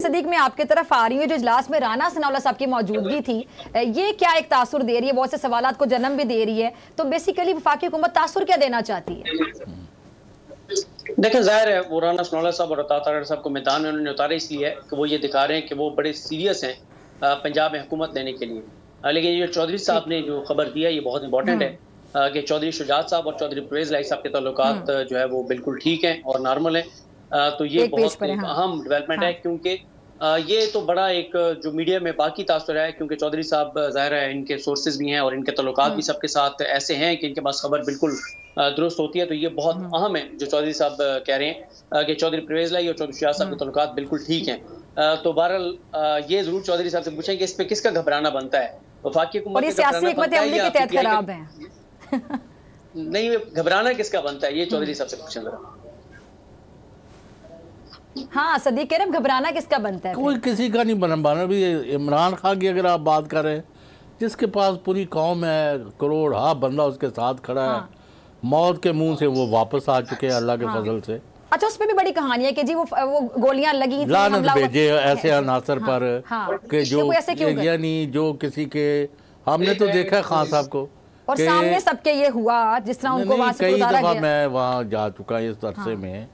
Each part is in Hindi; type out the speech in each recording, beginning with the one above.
सदीक मैं आपकी तरफ आ रही हूँ। जो इजलास में राना सनाउल्लाह साहब की मौजूदगी थी, ये क्या एक तासुर दे रही है, बहुत से सवालात को जन्म भी दे रही है। तो बेसिकली वफाकी हुकूमत तासुर क्या देना चाहती है? देखें, जाहिर है वो राना सनाउल्लाह साहब और अता तारड़ साहब को मैदान में उन्होंने उतारे इसलिए है कि वो ये दिखा रहे हैं कि वो बड़े सीरियस हैं पंजाब में हुकूमत लेने के लिए। लेकिन ये चौधरी साहब ने जो खबर दिया ये बहुत इंपॉर्टेंट है कि चौधरी शुजात साहब और चौधरी परवेज़ इलाही साहब के ताल्लुकात जो है वो बिल्कुल ठीक हैं और नॉर्मल हैं। तो ये बहुत अहम डेवलपमेंट है, क्योंकि ये तो बड़ा एक जो मीडिया में बाकी तासुर है, क्योंकि चौधरी साहब ज़ाहिर है इनके सोर्सेज भी हैं और इनके ताल्लुकात भी सबके साथ ऐसे हैं कि इनके पास खबर बिल्कुल दुरुस्त होती है। तो ये बहुत अहम है जो चौधरी साहब कह रहे हैं कि चौधरी परवेज़ इलाही और चौधरी शुजात साहब के ताल्लुकात बिल्कुल ठीक हैं। तो बहरहाल ये जरूर चौधरी साहब से पूछें कि इस पे किसका घबराना बनता है, वफाकी हुकूमत के तहत खराब है नहीं, घबराना किसका बनता है, ये चौधरी साहब से पूछें जरा। हाँ सदीक कह रहे हैं घबराना किसका बनता है? कोई किसी का नहीं बनवाना। भी इमरान खान की अगर आप बात करें, जिसके पास पूरी कौम है, करोड़ हाफ बंदा उसके साथ खड़ा है, मौत के मुंह से वो वापस आ चुके हैं अल्लाह के फजल से। अच्छा, उसमें भी बड़ी कहानी है कि जी वो गोलियां लगी, लानत भेजे ऐसे अनासर पर कि जो यानी जो किसी के हमने तो देखा है खान साहब को और सामने सबके ये हुआ, जिस तरह उनको वहां से उतारा गया। मैं वहाँ जा चुका इस अरसे में,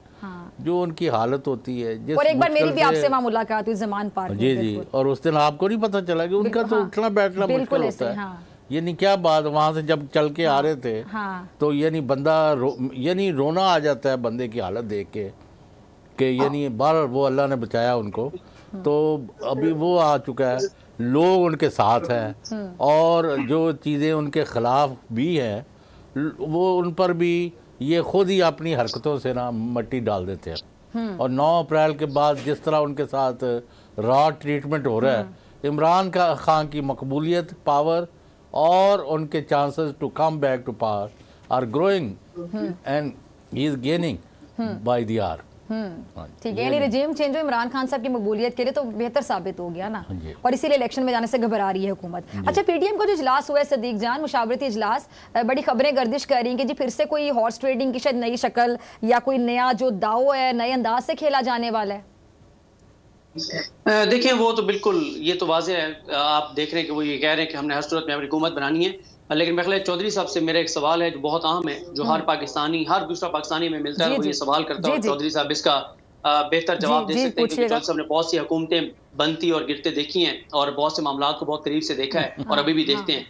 जो उनकी हालत होती है। और एक बार मेरी भी आपसे वहाँ मुलाकात हुई ज़मान पार्क में। जी, और उस दिन आपको नहीं पता चला कि उनका तो उठना बैठना मुश्किल होता है। ये नहीं क्या बात, वहाँ से जब चल के आ रहे थे तो ये नहीं बंदा यानी रोना आ जाता है बंदे की हालत देख के कि ये नहीं बार वो अल्लाह ने बचाया उनको। तो अभी वो आ चुका है, लोग उनके साथ हैं और जो चीज़ें उनके खिलाफ भी हैं वो उन पर भी ये खुद ही अपनी हरकतों से ना मट्टी डाल देते हैं। और 9 अप्रैल के बाद जिस तरह उनके साथ रॉ ट्रीटमेंट हो रहा है, इमरान खान की मकबूलियत, पावर और उनके chances to come back to power are growing and he is gaining by the hour. ठीक है, यानी रेजिम चेंज हो इमरान खान साहब की मकबूलियत के लिए तो बेहतर साबित हो गया ना, और इसीलिए इलेक्शन में जाने से घबरा रही है हुकूमत। अच्छा, पीटीएम का जो इजलास हुआ है सदीक जान, मुशावरती इजलास, बड़ी खबरें गर्दिश कर रही हैं कि जी फिर से कोई हॉर्स ट्रेडिंग की शायद नई शक्ल या कोई नया जो दाव है नए अंदाज से खेला जाने वाला है। देखें, वो तो बिल्कुल ये तो वाज़ेह है, आप देख रहे हैं कि वो ये कह रहे हैं कि हमने हर सूरत में अपनी हुकूमत बनानी है। लेकिन मेरे ख्याल चौधरी साहब से मेरा एक सवाल है जो बहुत अहम है, जो हर पाकिस्तानी, हर दूसरा पाकिस्तानी में मिलता है, वो ये सवाल करता है। चौधरी साहब इसका बेहतर जवाब दे सकते हैं, क्योंकि चौधरी साहब ने बहुत सी हुकूमतें बनती और गिरते देखी हैं और बहुत से मामलात को बहुत करीब से देखा है और अभी भी देखते हैं।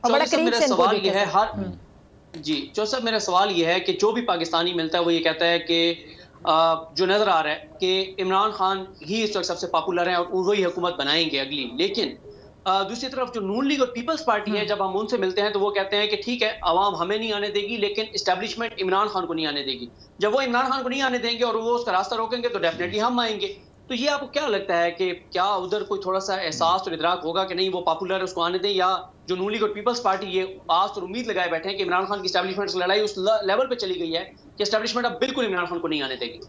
चौधरी साहब मेरा सवाल ये है चौधरी साहब मेरा सवाल ये है कि जो भी पाकिस्तानी मिलता है वो ये कहता है कि जो नजर आ रहा है कि इमरान खान ही इस वक्त सबसे पॉपुलर हैं और वही हुकूमत बनाएंगे अगली। लेकिन दूसरी तरफ जो नून लीग और पीपल्स पार्टी है, जब हम उनसे मिलते हैं तो वो कहते हैं कि ठीक है आवाम हमें नहीं आने देगी, लेकिन इस्टेब्लिशमेंट इमरान खान को नहीं आने देगी। जब वो इमरान खान को नहीं आने देंगे और वो उसका रास्ता रोकेंगे तो डेफिनेटली हम आएंगे। तो ये आपको क्या लगता है कि क्या उधर कोई थोड़ा सा एहसास और इदराक होगा कि नहीं वो पॉपुलर है उसको आने दें, या जो नून लीग और पीपल्स पार्टी ये आस और उम्मीद लगाए बैठे हैं कि इमरान खान की इस्टेब्लिशमेंट की लड़ाई उस लेवल पर चली गई है कि इस्टेब्लिशमेंट अब बिल्कुल इमरान खान को नहीं आने देगी।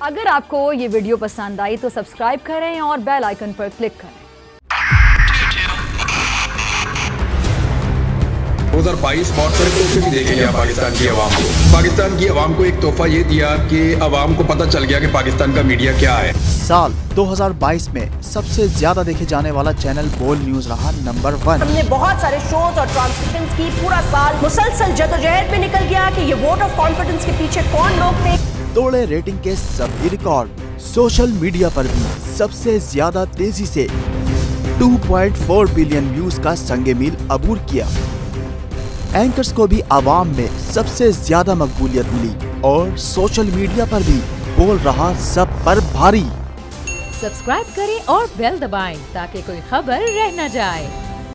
अगर आपको ये वीडियो पसंद आई तो सब्सक्राइब करें और बेल आइकन पर क्लिक करें। 2022 बहुत सारे तोहफे भी देखे गया पाकिस्तान की आवाम को। पाकिस्तान की आवाम को एक तोहफा ये दिया कि आवाम को पता चल गया कि पाकिस्तान का मीडिया क्या है। साल 2022 में सबसे ज्यादा देखे जाने वाला चैनल बोल न्यूज रहा नंबर 1। हमने बहुत सारे शोज और ट्रांसमिशंस की, पूरा साल मुसलसल जद्दोजहद में निकल गया कि ये वोट ऑफ कॉन्फिडेंस के पीछे कौन लोग थे। तोड़े रेटिंग के सभी रिकॉर्ड। सोशल मीडिया पर भी सबसे ज्यादा तेजी से 2.4 बिलियन व्यूज का संगे मील अबूर किया। एंकर्स को भी आवाम में सबसे ज्यादा मकबूलियत मिली और सोशल मीडिया पर भी बोल रहा सब पर भारी। सब्सक्राइब करें और बेल दबाएं ताकि कोई खबर रह न जाए।